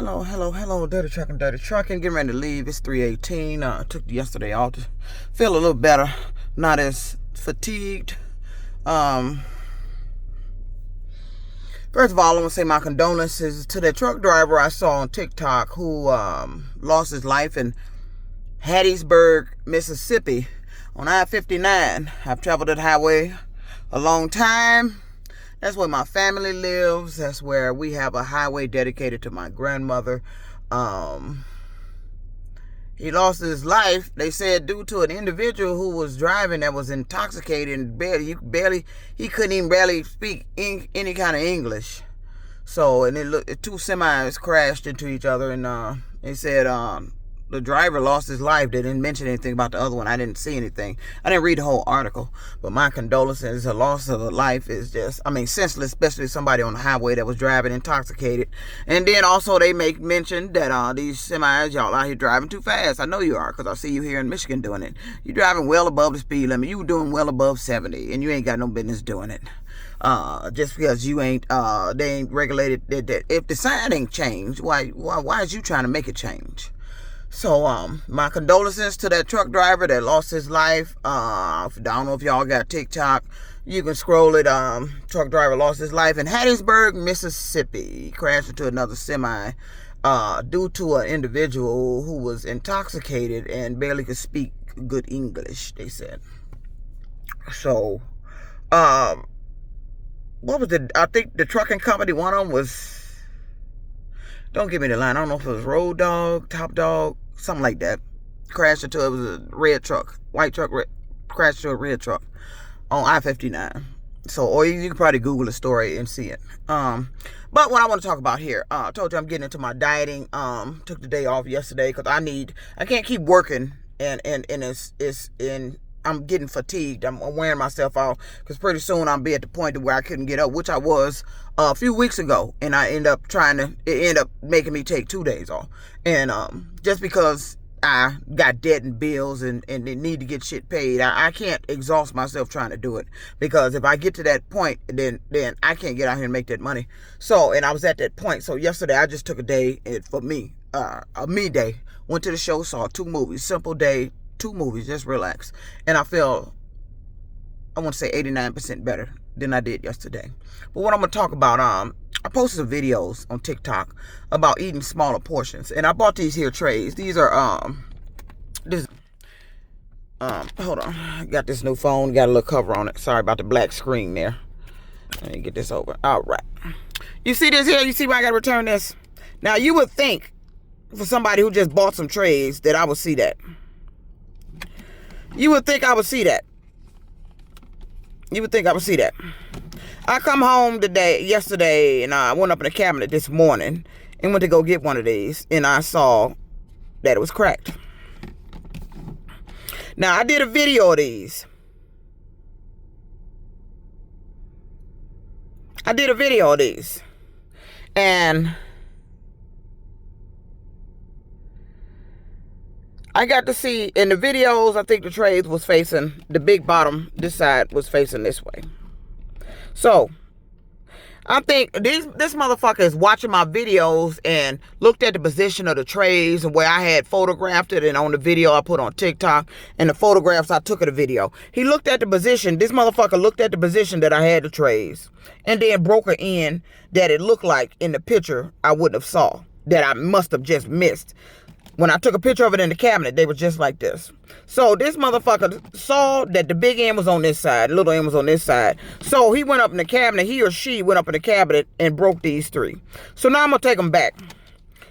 Hello, dirty trucking, getting ready to leave. It's 3:18. Took yesterday off to feel a little better, not as fatigued. First of all, I want to say my condolences to that truck driver I saw on TikTok who lost his life in Hattiesburg, Mississippi on I-59. I've traveled that highway a long time. That's where my family lives. That's where we have a highway dedicated to my grandmother. He lost his life, they said, due to an individual who was driving that was intoxicated and he couldn't even barely speak any kind of English. So, and two semis crashed into each other, and they said the driver lost his life. They didn't mention anything about the other one. I didn't see anything. I didn't read the whole article, but my condolences. The loss of a life is just, senseless, especially somebody on the highway that was driving intoxicated. And then also they make mention that these semis, y'all out here driving too fast. I know you are, because I see you here in Michigan doing it. You're driving well above the speed limit. You doing well above 70, and you ain't got no business doing it. Just because you ain't, they ain't regulated that. If the sign ain't changed, why is you trying to make it change? So, my condolences to that truck driver that lost his life. I don't know if y'all got TikTok. You can scroll it. Truck driver lost his life in Hattiesburg, Mississippi. He crashed into another semi due to an individual who was intoxicated and barely could speak good English, they said. So, what was it? I think the trucking company, one of them was, don't give me the line, I don't know if it was Road Dog, Top Dog, something like that. Crashed into, it was a red truck, white truck, crashed into a red truck on I-59. So, or you can probably Google the story and see it. But what I want to talk about here, I told you I'm getting into my dieting. Took the day off yesterday because I can't keep working, and I'm getting fatigued. I'm wearing myself out because pretty soon I'll be at the point where I couldn't get up, which I was a few weeks ago, and it ended up making me take 2 days off. And just because I got debt and bills and they need to get shit paid, I can't exhaust myself trying to do it, because if I get to that point, then I can't get out here and make that money. So, and I was at that point. So yesterday I just took a day for me, a me day. Went to the show, saw 2 movies, simple day. 2 movies, just relax. And I feel, I want to say 89% better than I did yesterday. But what I'm going to talk about, I posted some videos on TikTok about eating smaller portions. And I bought these here trays. These are, hold on. I got this new phone, got a little cover on it. Sorry about the black screen there. Let me get this over. All right. You see this here? You see why I got to return this? Now, you would think, for somebody who just bought some trays, that I would see that. You would think I would see that. I come home yesterday, and I went up in the cabinet this morning and went to go get one of these, and I saw that it was cracked. Now, I did a video of these. And I got to see in the videos, I think the trays was facing, the big bottom, this side was facing this way. So, I think this motherfucker is watching my videos and looked at the position of the trays and where I had photographed it, and on the video I put on TikTok and the photographs I took of the video. He looked at the position, this motherfucker looked at the position that I had the trays, and then broke an end that it looked like in the picture I wouldn't have saw, that I must have just missed. When I took a picture of it in the cabinet, they were just like this. So this motherfucker saw that the big end was on this side, the little end was on this side. So he went up in the cabinet, he or she went up in the cabinet and broke these 3. So now I'm going to take them back,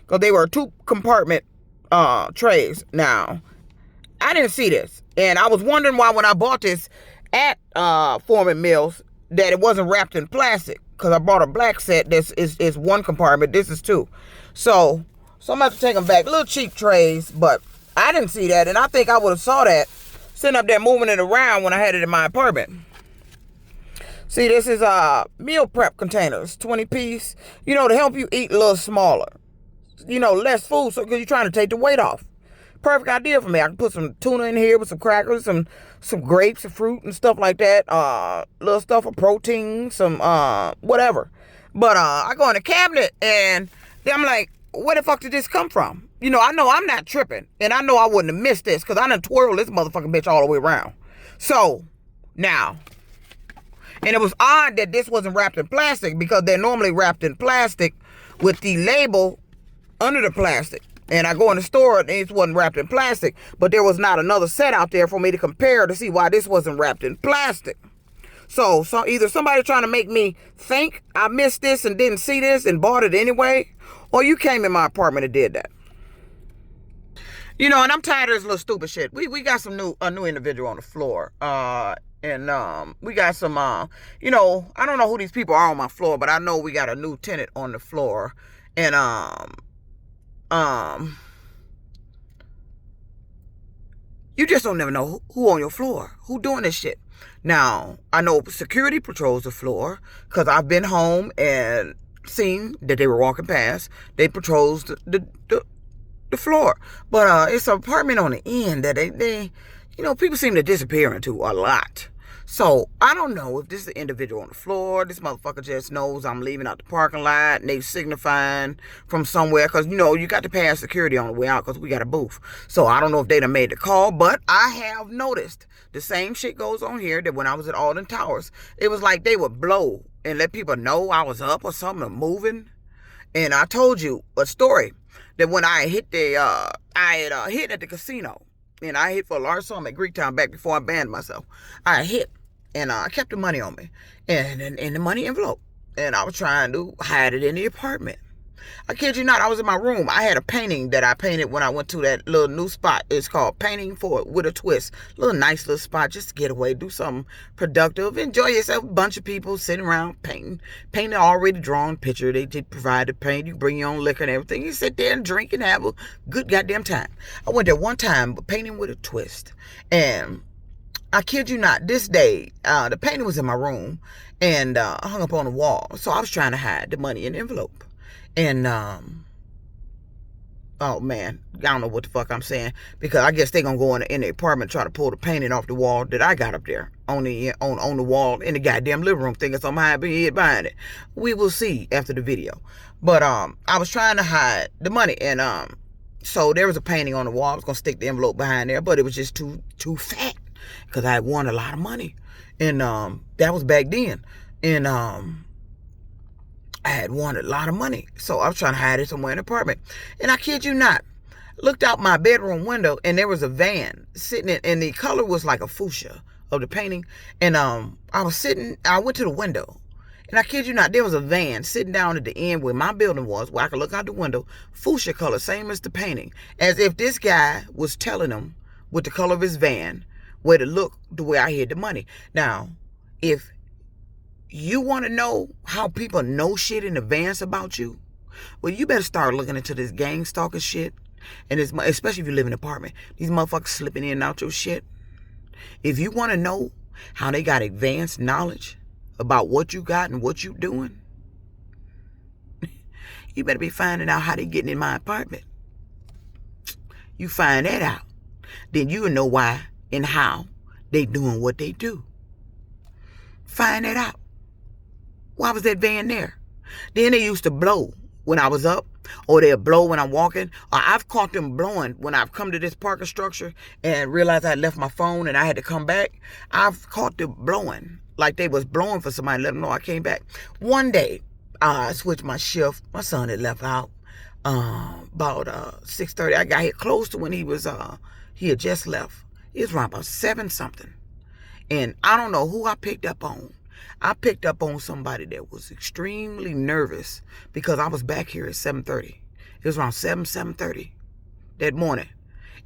because they were 2 compartment trays. Now, I didn't see this. And I was wondering why, when I bought this at Foreman Mills, that it wasn't wrapped in plastic. Because I bought a black set. This is 1 compartment. This is 2. So I'm about to take them back. Little cheap trays, but I didn't see that. And I think I would have saw that sitting up there moving it around when I had it in my apartment. See, this is meal prep containers, 20 piece, to help you eat a little smaller. Less food, so because you're trying to take the weight off. Perfect idea for me. I can put some tuna in here with some crackers, some grapes, some fruit and stuff like that. Little stuff for protein, some whatever. But I go in the cabinet and I'm like, where the fuck did this come from? You know I'm not tripping. And I know I wouldn't have missed this because I done twirled this motherfucking bitch all the way around. So, now, and it was odd that this wasn't wrapped in plastic because they're normally wrapped in plastic with the label under the plastic. And I go in the store and it wasn't wrapped in plastic. But there was not another set out there for me to compare to see why this wasn't wrapped in plastic. So either somebody trying to make me think I missed this and didn't see this and bought it anyway, or you came in my apartment and did that. You know, and I'm tired of this little stupid shit. We got a new individual on the floor. And we got some, you know, I don't know who these people are on my floor, but I know we got a new tenant on the floor. And, you just don't never know who on your floor, who doing this shit. Now, I know security patrols the floor because I've been home and seen that they were walking past. They patrols the floor. But it's an apartment on the end that they you know, people seem to disappear into a lot. So, I don't know if this is the individual on the floor. This motherfucker just knows I'm leaving out the parking lot and they signifying from somewhere. Because, you know, you got to pass security on the way out because we got a booth. So, I don't know if they done made the call. But I have noticed the same shit goes on here that when I was at Alden Towers. It was like they would blow and let people know I was up or something or moving. And I told you a story that when I hit hit at the casino. And I hit for a large sum at Greektown back before I banned myself. I hit, and I kept the money on me, and in the money envelope. And I was trying to hide it in the apartment. I kid you not, I was in my room. I had a painting that I painted when I went to that little new spot. It's called Painting with a Twist. Little nice little spot just to get away, do something productive, enjoy yourself. A bunch of people sitting around painting an already drawn picture. They provide the paint. You bring your own liquor and everything. You sit there and drink and have a good goddamn time. I went there one time, Painting with a Twist. And I kid you not, this day, the painting was in my room and hung up on the wall. So I was trying to hide the money in the envelope. And, oh man, I don't know what the fuck I'm saying, because I guess they gonna go in the apartment, try to pull the painting off the wall that I got up there on the wall in the goddamn living room, thinking something hid behind it. We will see after the video. But, I was trying to hide the money, and, so there was a painting on the wall. I was gonna stick the envelope behind there, but it was just too fat, because I had won a lot of money. And, that was back then. And, I had won a lot of money. So I was trying to hide it somewhere in the apartment. And I kid you not, looked out my bedroom window and there was a van sitting in, and the color was like a fuchsia of the painting. And I went to the window. And I kid you not, there was a van sitting down at the end where my building was, where I could look out the window, fuchsia color, same as the painting. As if this guy was telling them with the color of his van where to look the way I hid the money. Now, if you want to know how people know shit in advance about you? Well, you better start looking into this gang stalking shit. And especially if you live in an apartment. These motherfuckers slipping in and out your shit. If you want to know how they got advanced knowledge about what you got and what you doing, you better be finding out how they getting in my apartment. You find that out. Then you'll know why and how they doing what they do. Find that out. Why was that van there? Then they used to blow when I was up, or they'll blow when I'm walking. Or I've caught them blowing when I've come to this parking structure and realized I left my phone and I had to come back. I've caught them blowing, like they was blowing for somebody, let them know I came back. One day, I switched my shift. My son had left out about 6:30. I got here close to when he had just left. It was around about 7 something. And I don't know who I picked up on. I picked up on somebody that was extremely nervous because I was back here at 7:30. It was around 7:30 that morning.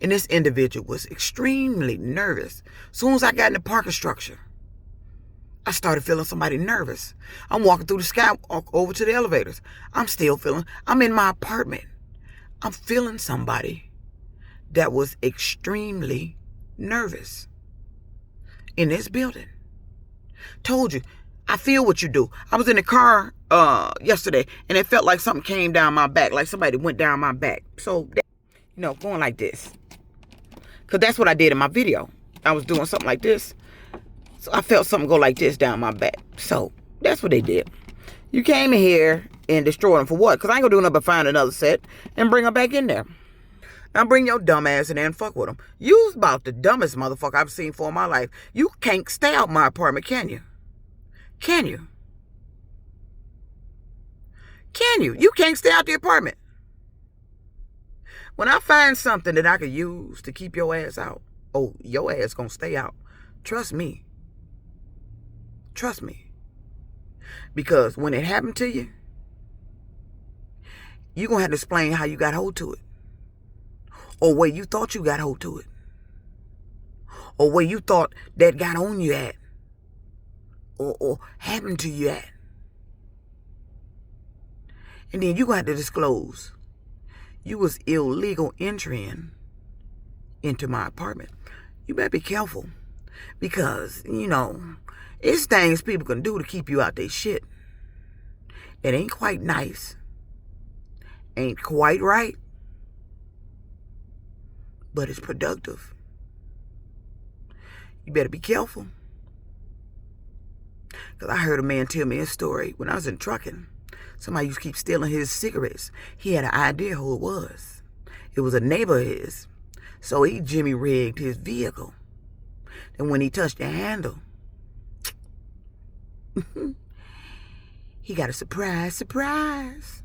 And this individual was extremely nervous. As soon as I got in the parking structure, I started feeling somebody nervous. I'm walking through the sky over to the elevators. I'm in my apartment. I'm feeling somebody that was extremely nervous in this building. Told you, I feel what you do. I was in the car yesterday and it felt like something came down my back, like somebody went down my back. So, going like this. Because that's what I did in my video. I was doing something like this. So I felt something go like this down my back. So that's what they did. You came in here and destroyed them for what? Because I ain't gonna do nothing but find another set and bring them back in there. Now bring your dumb ass in there and fuck with them. You's about the dumbest motherfucker I've seen for my life. You can't stay out my apartment, can you? Can you? Can you? You can't stay out the apartment. When I find something that I could use to keep your ass out, oh, your ass gonna stay out. Trust me. Trust me. Because when it happened to you, you're gonna have to explain how you got hold to it. Or where you thought you got hold to it. Or where you thought that got on you at. Or happened to you at. And then you're going to have to disclose you was illegal entering into my apartment. You better be careful. Because, it's things people can do to keep you out their shit. It ain't quite nice. Ain't quite right. But it's productive. You better be careful. Because I heard a man tell me a story when I was in trucking. Somebody used to keep stealing his cigarettes. He had an idea who it was. It was a neighbor of his. So he Jimmy rigged his vehicle. And when he touched the handle, he got a surprise.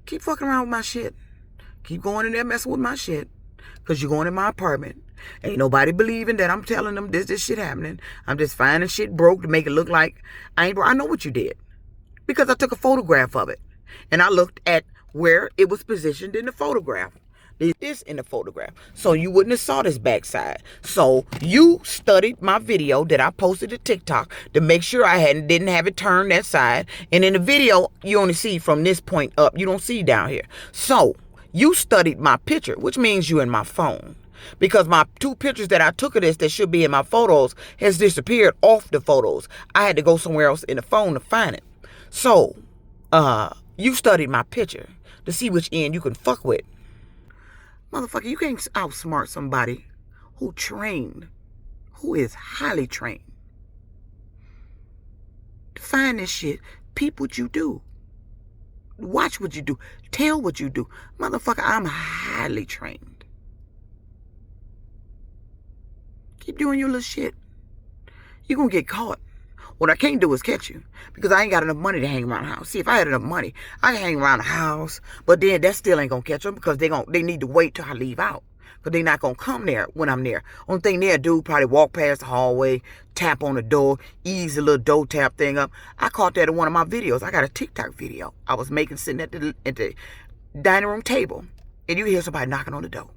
Keep fucking around with my shit. Keep going in there messing with my shit. Because you're going in my apartment. Ain't nobody believing that I'm telling them this shit happening. I'm just finding shit broke to make it look like I ain't broke. I know what you did. Because I took a photograph of it. And I looked at where it was positioned in the photograph. This in the photograph. So you wouldn't have saw this backside. So you studied my video that I posted to TikTok to make sure I didn't have it turned that side. And in the video, you only see from this point up. You don't see down here. So you studied my picture, which means you in my phone. Because my 2 pictures that I took of this that should be in my photos has disappeared off the photos. I had to go somewhere else in the phone to find it. So, you studied my picture to see which end you can fuck with. Motherfucker, you can't outsmart somebody who is highly trained. To find this shit, peep what you do. Watch what you do. Tell what you do. Motherfucker, I'm highly trained. Keep doing your little shit. You're going to get caught. What I can't do is catch you. Because I ain't got enough money to hang around the house. See, if I had enough money, I could hang around the house. But then that still ain't going to catch them. Because they need to wait till I leave out. Because they not going to come there when I'm there. Only thing they'll do, probably walk past the hallway, tap on the door, ease the little door tap thing up. I caught that in one of my videos. I got a TikTok video I was making sitting at the dining room table. And you hear somebody knocking on the door.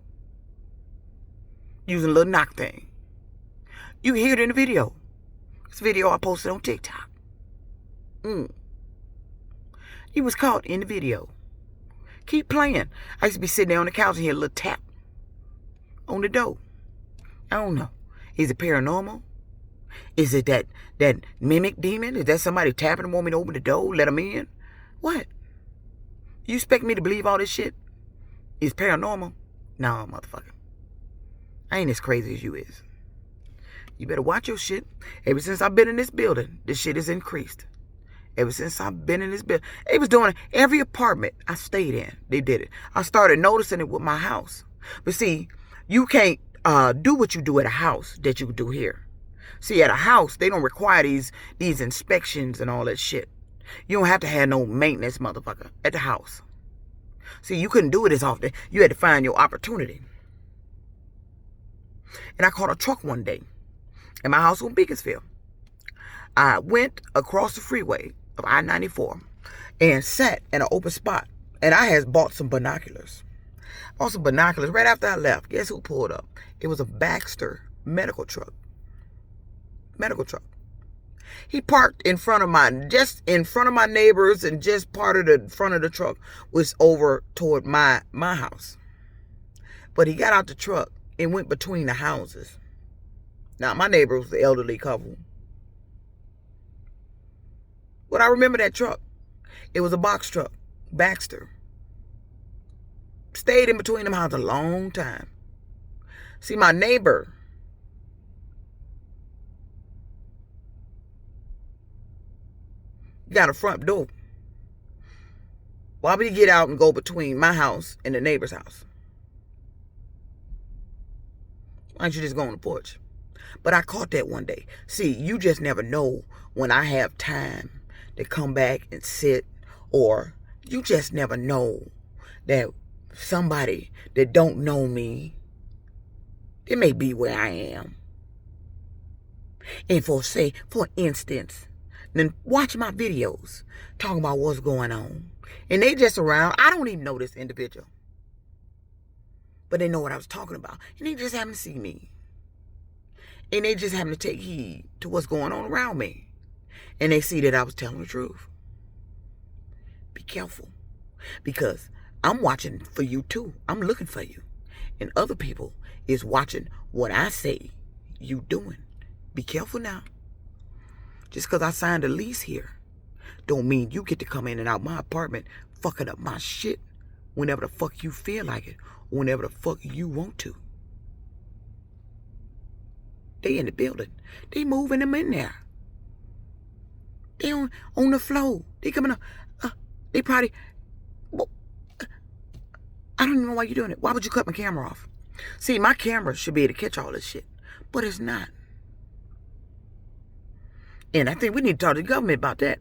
Using a little knock thing. You hear it in the video. This video I posted on TikTok. He was caught in the video. Keep playing. I used to be sitting there on the couch and hear a little tap on the door. I don't know. Is it paranormal? Is it that mimic demon? Is that somebody tapping and want me to open the door, let them in? What? You expect me to believe all this shit? Is paranormal? No, motherfucker. I ain't as crazy as you is. You better watch your shit. Ever since I've been in this building, this shit has increased. Ever since I've been in this building. They was doing it. Every apartment I stayed in, they did it. I started noticing it with my house. But see, you can't do what you do at a house that you do here. See, at a house, they don't require these inspections and all that shit. You don't have to have no maintenance, motherfucker, at the house. See, you couldn't do it as often. You had to find your opportunity. And I caught a truck one day. In my house in Beaconsfield. I went across the freeway of I-94 and sat in an open spot. And I had bought some binoculars. Bought some binoculars right after I left. Guess who pulled up? It was a Baxter medical truck. Medical truck. He parked just in front of my neighbors, and just part of the front of the truck was over toward my house. But he got out the truck and went between the houses. Now, my neighbor was the elderly couple. But I remember that truck. It was a box truck. Baxter. Stayed in between them houses a long time. See, my neighbor, got a front door. Why would he get out and go between my house and the neighbor's house? Why don't you just go on the porch? But I caught that one day. See, you just never know when I have time to come back and sit, or you just never know that somebody that don't know me, it may be where I am. And for instance, then watch my videos talking about what's going on. And they just around, I don't even know this individual. But they know what I was talking about. And they just happen to see me. And they just happen to take heed to what's going on around me. And they see that I was telling the truth. Be careful. Because I'm watching for you too. I'm looking for you. And other people is watching what I say you doing. Be careful now. Just because I signed a lease here don't mean you get to come in and out my apartment fucking up my shit whenever the fuck you feel like it. Whenever the fuck you want to. They in the building. They moving them in there. They on the floor. They coming up. They probably... I don't even know why you're doing it. Why would you cut my camera off? See, my camera should be able to catch all this shit. But it's not. And I think we need to talk to the government about that.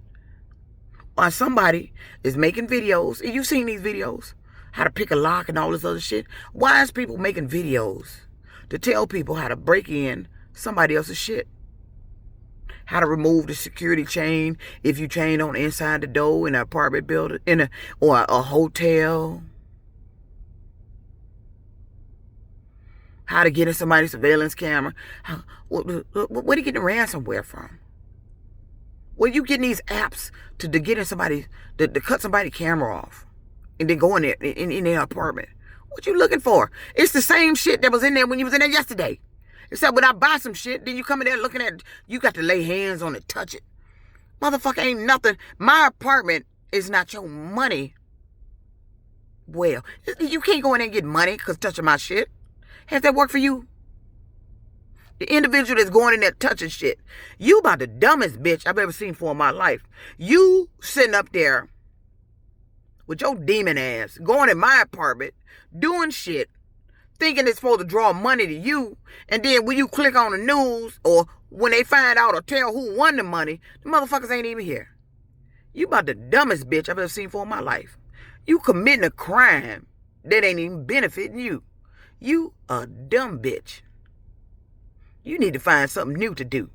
Why somebody is making videos. And you've seen these videos. How to pick a lock and all this other shit. Why is people making videos to tell people how to break in somebody else's shit? How to remove the security chain if you chain on inside the door in an apartment building, or a hotel. How to get in somebody's surveillance camera. Where are you getting ransomware from? Where you getting these apps to get in somebody, to cut somebody's camera off? And then go in there, in their apartment. What you looking for? It's the same shit that was in there when you was in there yesterday. Except when I buy some shit, then you come in there looking at it, you got to lay hands on it, touch it. Motherfucker, ain't nothing. My apartment is not your money. Well, you can't go in there and get money because touching my shit. Has that worked for you? The individual that's going in there touching shit. You about the dumbest bitch I've ever seen for in my life. You sitting up there with your demon ass, going in my apartment, doing shit, thinking it's supposed to draw money to you, and then when you click on the news, or when they find out or tell who won the money, the motherfuckers ain't even here. You about the dumbest bitch I've ever seen for in my life. You committing a crime that ain't even benefiting you. You a dumb bitch. You need to find something new to do.